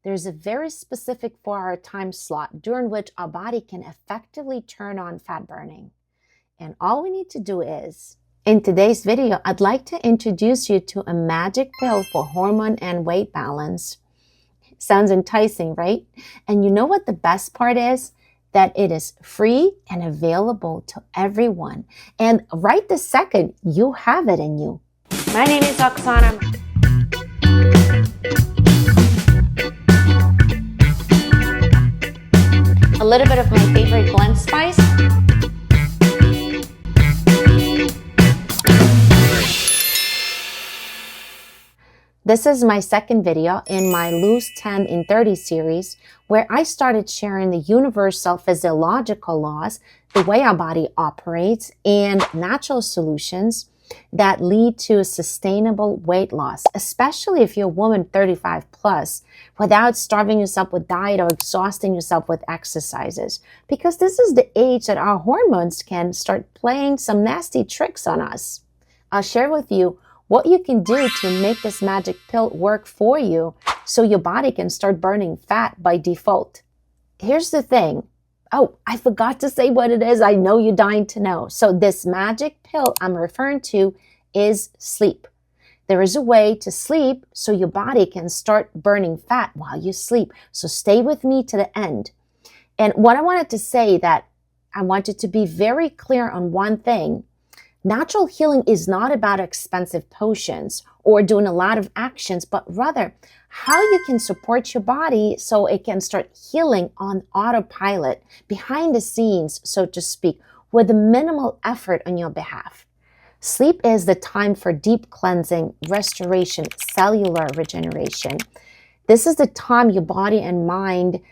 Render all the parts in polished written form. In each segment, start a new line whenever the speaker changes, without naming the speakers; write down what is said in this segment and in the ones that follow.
There's a very specific 4-hour time slot during which our body can effectively turn on fat burning. And all we need to do is, in today's video, I'd like to introduce you to a magic pill for hormone and weight balance. Sounds enticing, right? And you know what the best part is? That it is free and available to everyone. And right this second, you have it in you. My name is Oksana. A little bit of my favorite blend spice. This is my second video in my Lose 10 in 30 series, where I started sharing the universal physiological laws, the way our body operates, and natural solutions that lead to sustainable weight loss, especially if you're a woman 35 plus, without starving yourself with diet or exhausting yourself with exercises. Because this is the age that our hormones can start playing some nasty tricks on us. I'll share with you what you can do to make this magic pill work for you so your body can start burning fat by default. Here's the thing. Oh, I forgot to say what it is. I know you're dying to know. So this magic pill I'm referring to is sleep. There is a way to sleep so your body can start burning fat while you sleep. So stay with me to the end. And what I wanted to say that I wanted to be very clear on one thing. Natural healing is not about expensive potions or doing a lot of actions, but rather how you can support your body so it can start healing on autopilot, behind the scenes, so to speak, with minimal effort on your behalf. Sleep is the time for deep cleansing, restoration, cellular regeneration. This is the time your body and mind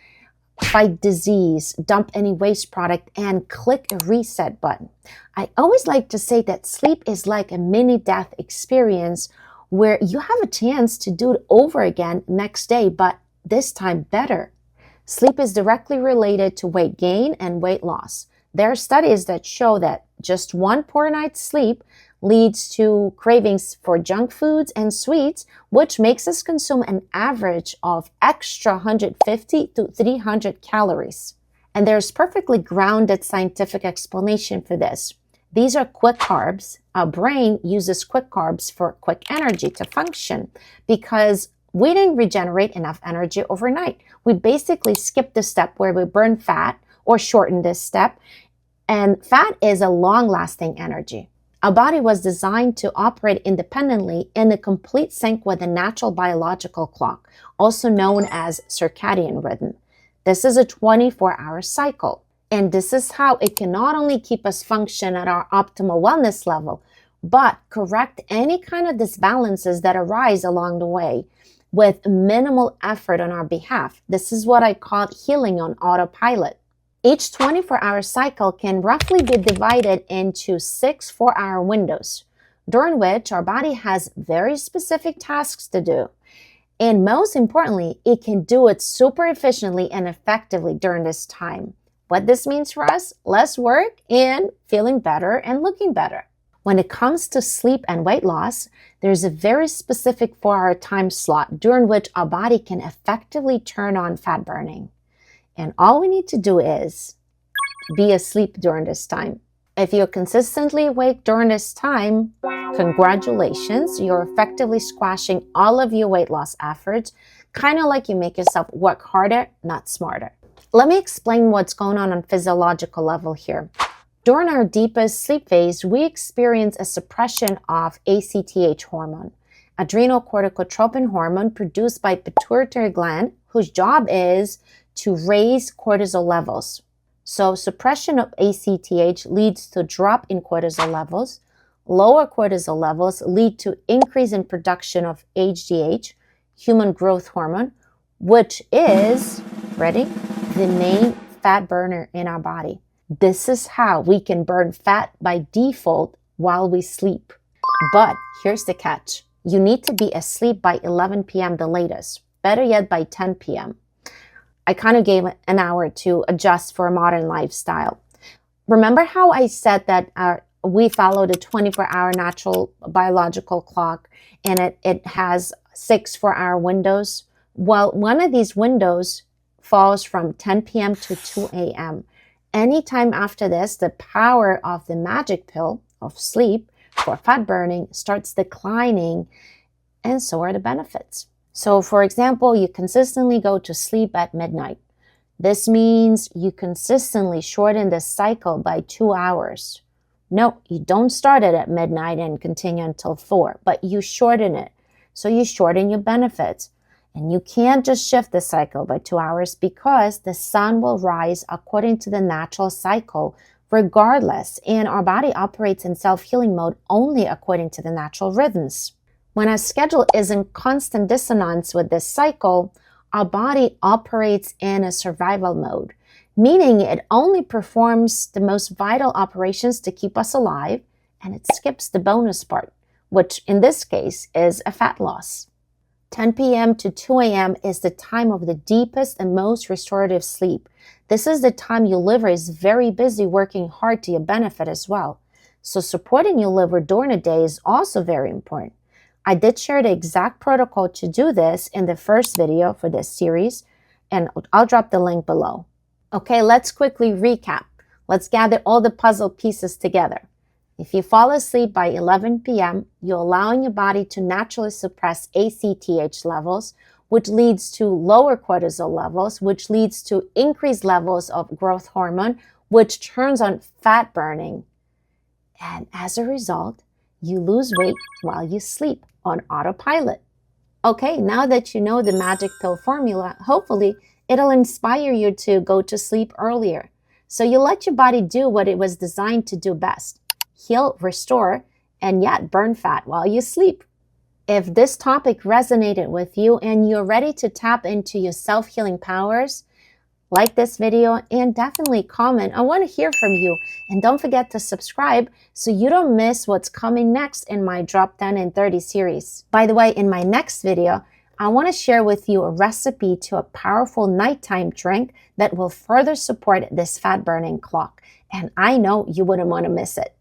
fight disease, dump any waste product, and click a reset button. I always like to say that sleep is like a mini death experience where you have a chance to do it over again next day, but this time better. Sleep is directly related to weight gain and weight loss. There are studies that show that just one poor night's sleep leads to cravings for junk foods and sweets, which makes us consume an average of extra 150 to 300 calories. And there's perfectly grounded scientific explanation for this. These are quick carbs. Our brain uses quick carbs for quick energy to function because we didn't regenerate enough energy overnight. We basically skipped the step where we burn fat or shorten this step. And fat is a long-lasting energy. Our body was designed to operate independently in a complete sync with the natural biological clock, also known as circadian rhythm. This is a 24-hour cycle, and this is how it can not only keep us function at our optimal wellness level, but correct any kind of disbalances that arise along the way with minimal effort on our behalf. This is what I call healing on autopilot. Each 24-hour cycle can roughly be divided into 6 4-hour windows, during which our body has very specific tasks to do. And most importantly, it can do it super efficiently and effectively during this time. What this means for us? Less work and feeling better and looking better. When it comes to sleep and weight loss, there's a very specific 4-hour time slot during which our body can effectively turn on fat burning. And all we need to do is be asleep during this time. If you're consistently awake during this time, congratulations, you're effectively squashing all of your weight loss efforts, kind of like you make yourself work harder, not smarter. Let me explain what's going on physiological level here. During our deepest sleep phase, we experience a suppression of ACTH hormone, adrenocorticotropin hormone produced by pituitary gland, whose job is to raise cortisol levels. So suppression of ACTH leads to drop in cortisol levels. Lower cortisol levels lead to increase in production of HGH, human growth hormone, which is, ready, the main fat burner in our body. This is how we can burn fat by default while we sleep. But here's the catch. You need to be asleep by 11 p.m. the latest, better yet by 10 p.m. I kind of gave an hour to adjust for a modern lifestyle. Remember how I said that we follow the 24-hour natural biological clock and it has 6 4-hour windows? Well, one of these windows falls from 10 p.m. to 2 a.m. Anytime after this, the power of the magic pill of sleep for fat burning starts declining, and so are the benefits. So, for example, you consistently go to sleep at midnight. This means you consistently shorten the cycle by 2 hours. No, you don't start it at midnight and continue until 4, but you shorten it. So you shorten your benefits. And you can't just shift the cycle by 2 hours because the sun will rise according to the natural cycle regardless, and our body operates in self-healing mode only according to the natural rhythms. When our schedule is in constant dissonance with this cycle, our body operates in a survival mode, meaning it only performs the most vital operations to keep us alive, and it skips the bonus part, which in this case is a fat loss. 10 p.m. to 2 a.m. is the time of the deepest and most restorative sleep. This is the time your liver is very busy working hard to your benefit as well. So supporting your liver during the day is also very important. I did share the exact protocol to do this in the first video for this series, and I'll drop the link below. Okay, let's quickly recap. Let's gather all the puzzle pieces together. If you fall asleep by 11 p.m., you're allowing your body to naturally suppress ACTH levels, which leads to lower cortisol levels, which leads to increased levels of growth hormone, which turns on fat burning. And as a result, you lose weight while you sleep on autopilot. Okay, now that you know the magic pill formula, hopefully it'll inspire you to go to sleep earlier. So you let your body do what it was designed to do best: heal, restore, and yet burn fat while you sleep. If this topic resonated with you and you're ready to tap into your self-healing powers, like this video and definitely comment. I want to hear from you. And don't forget to subscribe so you don't miss what's coming next in my Drop 10 in 30 series. By the way, in my next video, I want to share with you a recipe to a powerful nighttime drink that will further support this fat burning clock. And I know you wouldn't want to miss it.